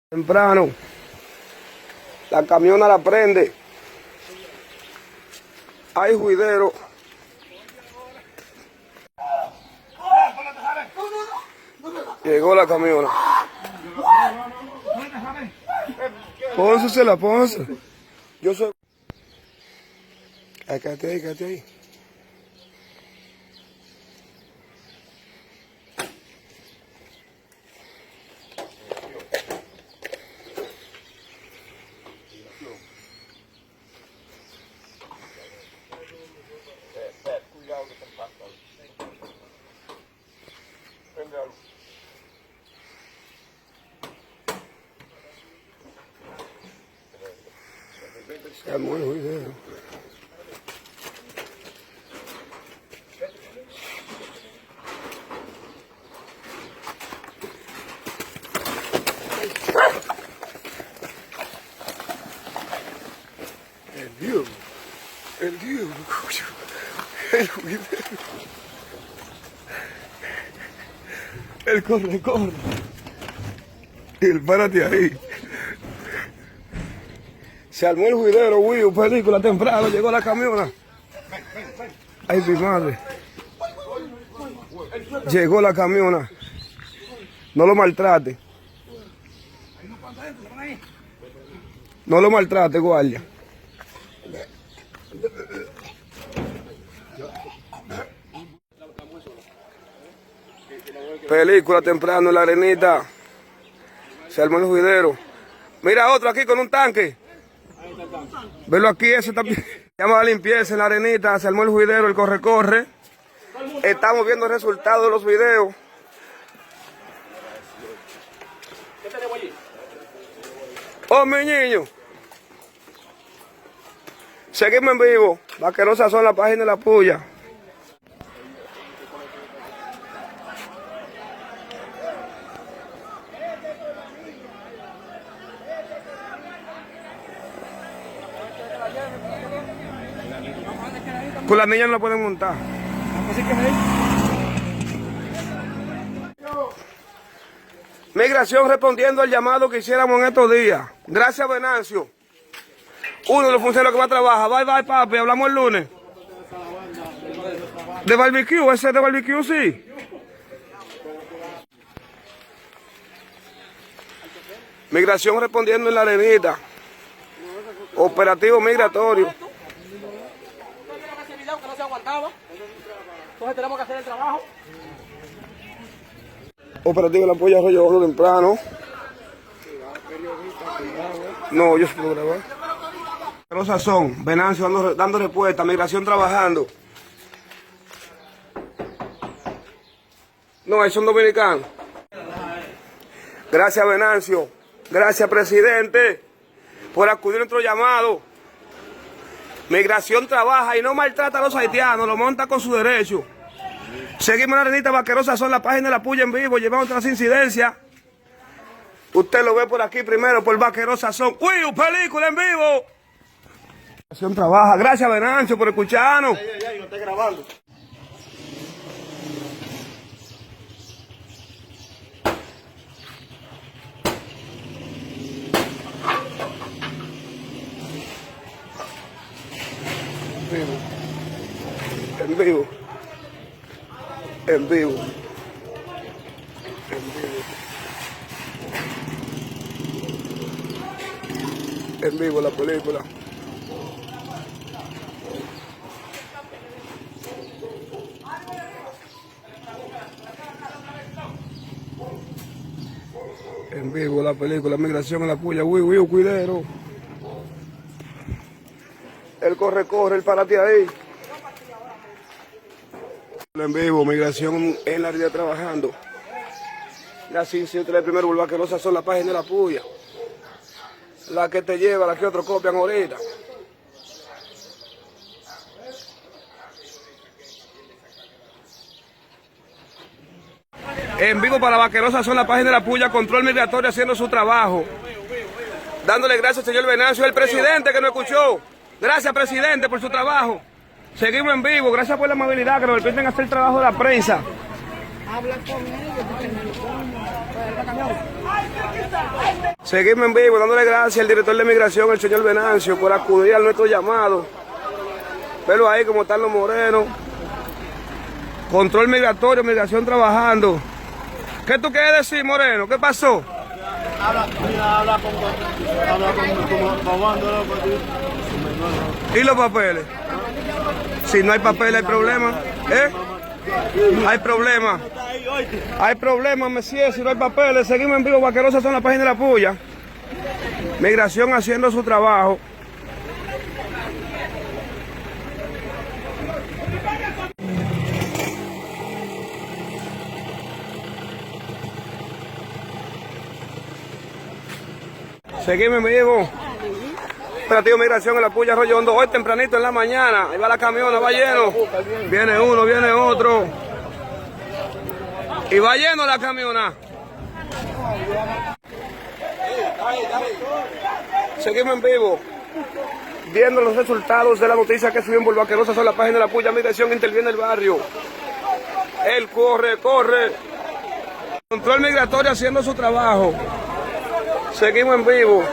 Temprano, la camiona la prende. Hay juidero. Llegó la camiona. Pónsela, pónsela. Yo soy. Ay, quédate ahí, quédate ahí. Se armó el juidero. El diablo, el juidero. El corre. El párate ahí. Se armó el juidero, Will, película temprano, llegó la camiona. Ay, mi madre. Llegó la camiona. No lo maltrate. No lo maltrate, guardia. Película temprano en la arenita. Se armó el juidero. Mira otro aquí con un tanque. Velo aquí, ese también. Llama a la limpieza en la arenita. Se armó el juidero, el corre. Estamos viendo el resultado de los videos. ¿Qué tenemos allí? Oh, mi niño. Seguimos en vivo. Vaquerosa son la página de la puya. Con las niñas no la pueden montar. Migración respondiendo al llamado que hiciéramos en estos días. Gracias, Venancio. Uno de los funcionarios que va a trabajar. Bye, papi. Hablamos el lunes. ¿De barbecue? ¿Ese de barbecue? Sí. Migración respondiendo en la arenita. Operativo migratorio. Que no se aguantaba. Entonces tenemos que hacer el trabajo. Operativo la polla Arroyo Hondo temprano. No, yo sí puedo grabar. Los Sazón, Venancio dando respuesta, migración trabajando. No, son dominicanos. Gracias, Venancio. Gracias, presidente, por acudir a nuestro llamado. Migración trabaja y no maltrata a los haitianos, lo monta con su derecho. Seguimos en la arenita Vaquerosa son la página de la puya en vivo, llevamos otras incidencias. Usted lo ve por aquí primero, por Vaquerosa son. ¡Uy, película en vivo! Migración trabaja. Gracias, Venancio, por escucharnos. No estoy grabando. En vivo. En vivo la película. En vivo la película, migración en la puya, cuidero. El corre, el párate ahí. En vivo, migración en la área trabajando. La 503 primero, Vaquerosa son la página de la puya. La que te lleva, la que otros copian ahorita. En vivo para Vaquerosa son la página de la puya, control migratorio haciendo su trabajo. Dándole gracias al señor Venancio, el presidente que nos escuchó. Gracias, presidente, por su trabajo. Seguimos en vivo, gracias por la amabilidad que nos permiten hacer el trabajo de la prensa. Habla con ellos, porque no lo pongo. Seguimos en vivo, dándole gracias al director de Migración, el señor Venancio, por acudir a nuestro llamado. Velo ahí como están los morenos. Control migratorio, migración trabajando. ¿Qué tú quieres decir, Moreno? ¿Qué pasó? ¿Y los papeles? Si no hay papeles, hay problema. ¿Eh? Hay problema. Hay problema, Messier, si no hay papeles. Seguimos en vivo, Vaquero Sazón, la página de la puya. Migración haciendo su trabajo. Seguimos en vivo. Operativo Migración en la Puya Arroyo Hondo. Hoy tempranito en la mañana. Ahí va la camiona, va lleno. Viene uno, viene otro. Y va lleno la camiona. Seguimos en vivo. Viendo los resultados de la noticia que subimos por Vaquero Sazón, la página de la Puya. Migración interviene el barrio. Él corre, corre. Control migratorio haciendo su trabajo. Seguimos en vivo.